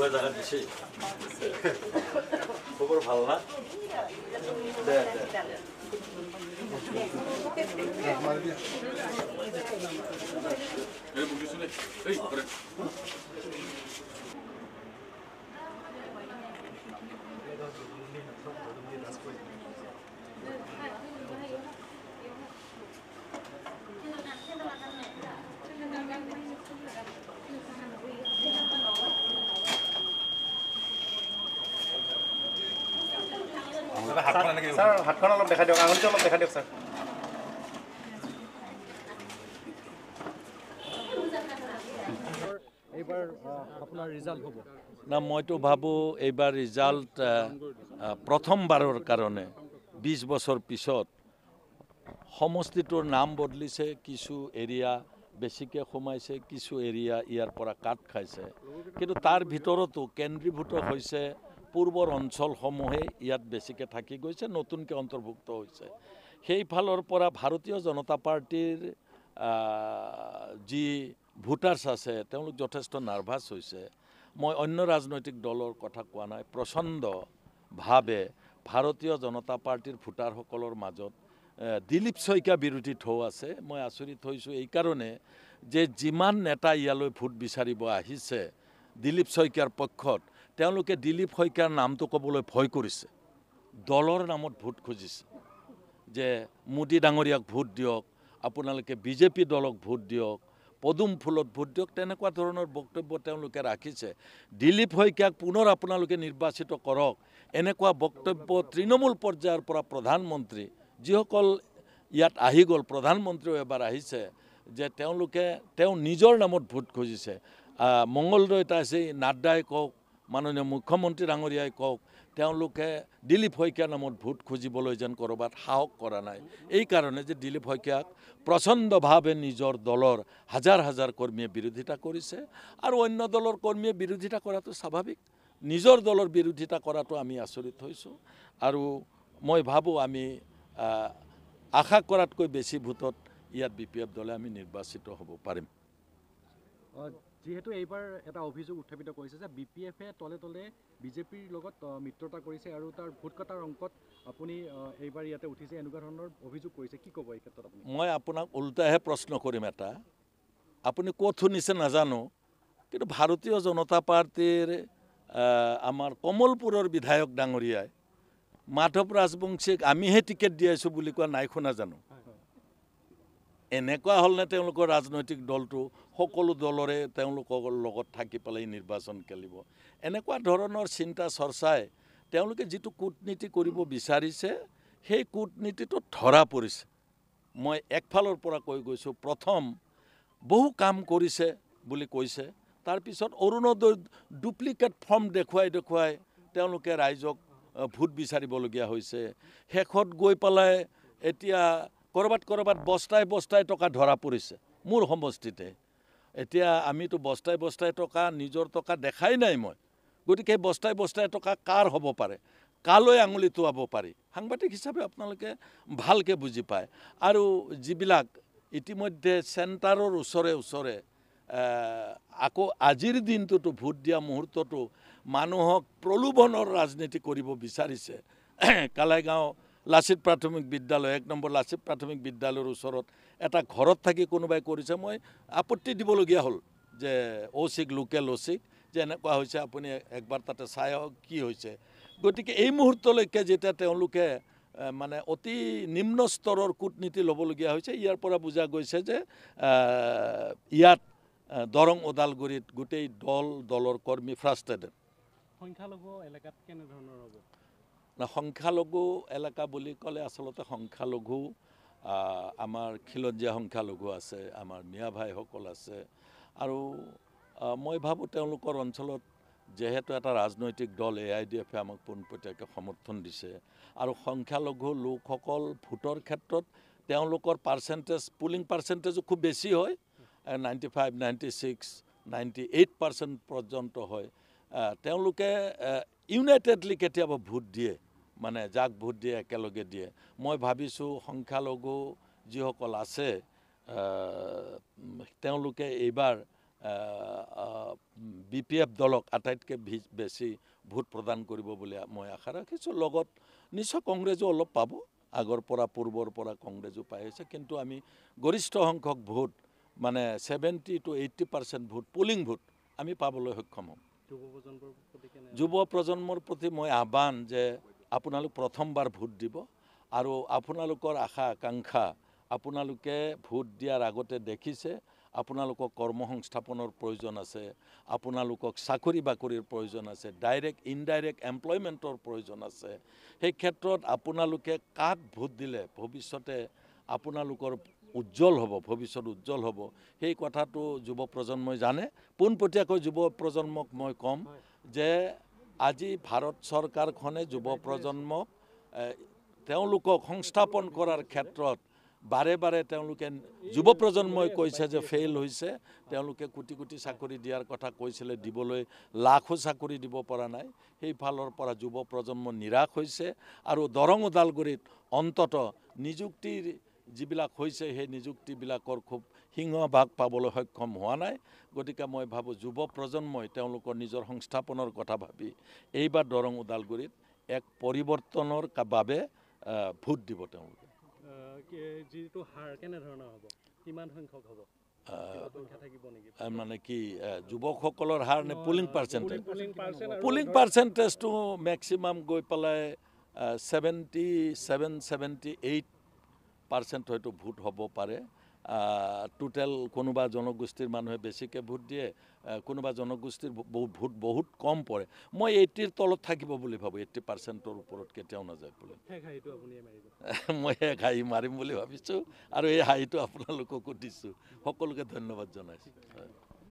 Football জায়গা দিছে খবর ভাল না দে দে এই বুঝিছনে এই করে স্যার হাতখন অলপ দেখাই দিয়ক আঙুলিটো অলপ দেখাই দিয়ক স্যার এইবাৰ আপোনাৰ ৰিজাল্ট হ'ব না মইতো ভাবোঁ এইবাৰ ৰিজাল্ট প্ৰথমবাৰৰ কাৰণে 20 বছৰ পিছত সমষ্টিটোৰ নাম বদলিছে কিছু এৰিয়া বেছিকৈ সোমাইছে কিছু এৰিয়া ইয়াৰ পৰা কাট খাইছে কিন্তু তাৰ ভিতৰতো কেন্দ্ৰীভূত হৈছে পূৰ্বৰ অঞ্চলসমূহে ইয়াত বেছিকৈ থাকি গৈছে নতুনকৈ অন্তৰ্ভুক্ত হৈছে সেইফালৰ পৰা ভাৰতীয় জনতা পাৰ্টিৰ যি ভোটাৰ্ছ আছে তেওঁলোক যথেষ্ট নাৰ্ভাছ হৈছে মই অন্য ৰাজনৈতিক দলৰ কথা কোৱা নাই প্ৰচণ্ডভাৱে ভাৰতীয় জনতা পাৰ্টিৰ ভোটাৰসকলৰ মাজত দিলীপ শইকীয়া বিৰোধী ঢৌ আছে মই আচৰিত হৈছোঁ এই কাৰণে যে যিমান নেতা ইয়ালৈ ভোট বিচাৰিব আহিছে দিলীপ শইকীয়াৰ পক্ষত তেওঁলোকে দিলীপ শইকীয়াৰ নামটো ক'বলৈ ভয় কৰিছে দলৰ নামত ভোট খুজিছে যে মোদী ডাঙৰীয়াক ভোট দিয়ক আপোনালোকে বিজেপি দলক ভোট দিয়ক পদুম ফুলত ভোট দিয়ক তেনেকুৱা ধৰণৰ বক্তব্য তেওঁলোকে ৰাখিছে দিলীপ শইকীয়াক পুনৰ আপোনালোকে নিৰ্বাচিত কৰক এনেকুৱা বক্তব্য তৃণমূল পৰ্যায়ৰ পৰা প্ৰধানমন্ত্ৰী যিসকল ইয়াত আহি গ'ল প্ৰধানমন্ত্ৰীও এবাৰ আহিছে যে তেওঁলোকে তেওঁ নিজৰ নামত ভোট খুজিছে মংগলদৈত আছে নাড্ডাই কওক মাননীয় মুখ্যমন্ত্ৰী ডাঙৰীয়াই কওক তেওঁলোকে দিলীপ শইকীয়াৰ নামত ভোট খুজিবলৈ যেন ক'ৰবাত সাহস কৰা নাই এই কাৰণে যে দিলীপ শইকীয়াক প্ৰচণ্ডভাৱে নিজৰ দলৰ হাজাৰ হাজাৰ কৰ্মীয়ে বিৰোধিতা কৰিছে আৰু অন্য দলৰ কৰ্মীয়ে বিৰোধিতা কৰাটো স্বাভাৱিক নিজৰ দলৰ বিৰোধিতা কৰাটো আমি আচৰিত হৈছোঁ আৰু মই ভাবোঁ আমি আশা কৰাতকৈ বেছি ভোটত ইয়াত BPF দলে আমি নিৰ্বাচিত হ'ব পাৰিম যিহেতু এইবাৰ এটা অভিযোগ উত্থাপিত কৰিছে যে BPF-এ তলে তলে বিজেপিৰ লগত মিত্ৰতা কৰিছে আৰু তাৰ ভোট কটাৰ অংকত আপুনি এইবাৰ ইয়াতে উঠিছে এনেকুৱা ধৰণৰ অভিযোগ কৰিছে কি ক'ব এই ক্ষেত্ৰত আপুনি মই আপোনাক উল্টাহে প্ৰশ্ন কৰিম এটা আপুনি ক'ত শুনিছে নাজানো কিন্তু ভাৰতীয় জনতা পাৰ্টিৰ আমাৰ কমলপুৰৰ বিধায়ক ডাঙৰীয়াই মাধৱ ৰাজবংশীক আমিহে টিকেট দি আছোঁ বুলি কোৱা নাই শুনা জানো এনেকুৱা হ'লনে তেওঁলোকৰ ৰাজনৈতিক দলটো সকলো দলৰে তেওঁলোকৰ লগত থাকি পেলাই নিৰ্বাচন খেলিব এনেকুৱা ধৰণৰ চিন্তা চৰ্চাই তেওঁলোকে যিটো কূটনীতি কৰিব বিচাৰিছে সেই কূটনীতিটো ধৰা পৰিছে মই একফালৰ পৰা কৈ গৈছোঁ প্ৰথম বহু কাম কৰিছে বুলি কৈছে তাৰপিছত অৰুণোদয় ডুপ্লিকেট ফৰ্ম দেখুৱাই তেওঁলোকে ৰাইজক ভোট বিচাৰিবলগীয়া হৈছে শেষত গৈ পেলাই এতিয়া কৰবাত বস্তাই টকা ধৰা পৰিছে মোৰ সমষ্টিতে এতিয়া আমিতো বস্তাই টকা নিজৰ টকা দেখাই নাই মই গতিকে বস্তাই টকা কাৰ হ'ব পাৰে কালৈ আঙুলি টোৱাব পাৰি সাংবাদিক হিচাপে আপোনালোকে ভালকৈ বুজি পায় আৰু যিবিলাক ইতিমধ্যে চেণ্টাৰৰ ওচৰে আকৌ আজিৰ দিনটোতো ভোট দিয়া মুহূৰ্তটো মানুহক প্ৰলোভনৰ ৰাজনীতি কৰিব বিচাৰিছে কালাইগাঁও লাচিত প্ৰাথমিক বিদ্যালয় 1 নম্বৰ লাচিত প্ৰাথমিক বিদ্যালয়ৰ ওচৰত এটা ঘৰত থাকি কোনোবাই কৰিছে মই আপত্তি দিবলগীয়া হ'ল যে OC-ক লোকেল OC-ক যে এনেকুৱা হৈছে আপুনি একবাৰ তাতে চাই কি হৈছে গতিকে এই মুহূৰ্তলৈকে যেতিয়া তেওঁলোকে মানে অতি নিম্ন স্তৰৰ কূটনীতি ল'বলগীয়া হৈছে ইয়াৰ পৰা বুজা গৈছে যে ইয়াত দৰং ওদালগুৰিত গোটেই দলৰ কৰ্মী ফ্ৰাষ্ট্ৰেটেড সংখ্যালঘু এলেকাত কেনে ধৰণৰ হ'ব না সংখ্যালঘু এলেকা বুলি ক'লে আচলতে সংখ্যালঘু আমাৰ খিলঞ্জীয়া সংখ্যালঘু আছে আমাৰ মিয়া ভাইসকল আছে আৰু মই ভাবোঁ তেওঁলোকৰ অঞ্চলত যেহেতু এটা ৰাজনৈতিক দল AIDF-এ আমাক পোনপটীয়াকৈ সমৰ্থন দিছে আৰু সংখ্যালঘু লোকসকল ভোটৰ ক্ষেত্ৰত তেওঁলোকৰ পুলিং পাৰ্চেণ্টেজো খুব বেছি হয় 95, 96, 98% পৰ্যন্ত হয় তেওঁলোকে ইউনাইটেডলি কেতিয়াবা ভোট দিয়ে মানে যাক ভোট দিয়ে একেলগে দিয়ে মই ভাবিছোঁ সংখ্যালঘু যিসকল আছে তেওঁলোকে এইবাৰ BPF দলক আটাইতকৈ বেছি ভোট প্ৰদান কৰিব বুলি মই আশা ৰাখিছোঁ। লগত নিশ্চয় কংগ্ৰেছো অলপ পাব, আগৰ পৰা পূৰ্বৰ পৰা কংগ্ৰেছো পাই আছে, কিন্তু আমি গৰিষ্ঠ সংখ্যক ভোট মানে 70 to 80% ভোট পুলিং ভোট আমি পাবলৈ সক্ষম হ'ম। যুৱ প্ৰজন্মৰ প্ৰতি মই আহ্বান যে আপোনালোক প্ৰথমবাৰ ভোট দিব আৰু আপোনালোকৰ আশা আকাংক্ষা আপোনালোকে ভোট দিয়াৰ আগতে দেখিছে আপোনালোকক কৰ্মসংস্থাপনৰ প্ৰয়োজন আছে, আপোনালোকক চাকৰি বাকৰিৰ প্ৰয়োজন আছে, ডাইৰেক্ট ইনডাইৰেক্ট এমপ্লয়মেণ্টৰ প্ৰয়োজন আছে। সেই ক্ষেত্ৰত আপোনালোকে কাক ভোট দিলে ভৱিষ্যতে আপোনালোকৰ উজ্জ্বল হ'ব, ভৱিষ্যত উজ্জ্বল হ'ব, সেই কথাটো যুৱ প্ৰজন্মই জানে। পোনপটীয়াকৈ যুৱ প্ৰজন্মক মই ক'ম যে আজি ভাৰত চৰকাৰখনে যুৱ প্ৰজন্মক তেওঁলোকক সংস্থাপন কৰাৰ ক্ষেত্ৰত বাৰে বাৰে তেওঁলোকে যুৱ প্ৰজন্মই কৈছে যে ফেইল হৈছে। তেওঁলোকে কোটি কোটি চাকৰি দিয়াৰ কথা কৈছিলে, দিবলৈ লাখো চাকৰি দিব পৰা নাই। সেইফালৰ পৰা যুৱ প্ৰজন্ম নিৰাশ হৈছে আৰু দৰং ওদালগুৰিত অন্তত নিযুক্তিৰ যিবিলাক হৈছে সেই নিযুক্তিবিলাকৰ খুব সিংহভাগ পাবলৈ সক্ষম হোৱা নাই। গতিকে মই ভাবোঁ যুৱ প্ৰজন্মই তেওঁলোকৰ নিজৰ সংস্থাপনৰ কথা ভাবি এইবাৰ দৰং ওদালগুৰিত এক পৰিৱৰ্তনৰ বাবে ভোট দিব। তেওঁলোকে যিটো হাৰ কেনেধৰণৰ হ'ব, কিমান সংখ্যক হ'ব, মানে কি যুৱকসকলৰ হাৰ নে পুলিং পাৰ্চেণ্টেজ? পুলিং পাৰ্চেণ্টেজটো মেক্সিমাম গৈ পেলাই 77-78% হয়তো ভোট হ'ব পাৰে। টোটেল কোনোবা জনগোষ্ঠীৰ মানুহে বেছিকৈ ভোট দিয়ে, কোনোবা জনগোষ্ঠীৰ ভোট বহুত কম পৰে। মই 80ৰ তলত থাকিব বুলি ভাবোঁ, 80%ৰ ওপৰত কেতিয়াও নাযায় বুলি। মই এক হাঁহি মাৰিম বুলি ভাবিছোঁ আৰু এই হাঁহিটো আপোনালোককো দিছোঁ। সকলোকে ধন্যবাদ জনাইছোঁ।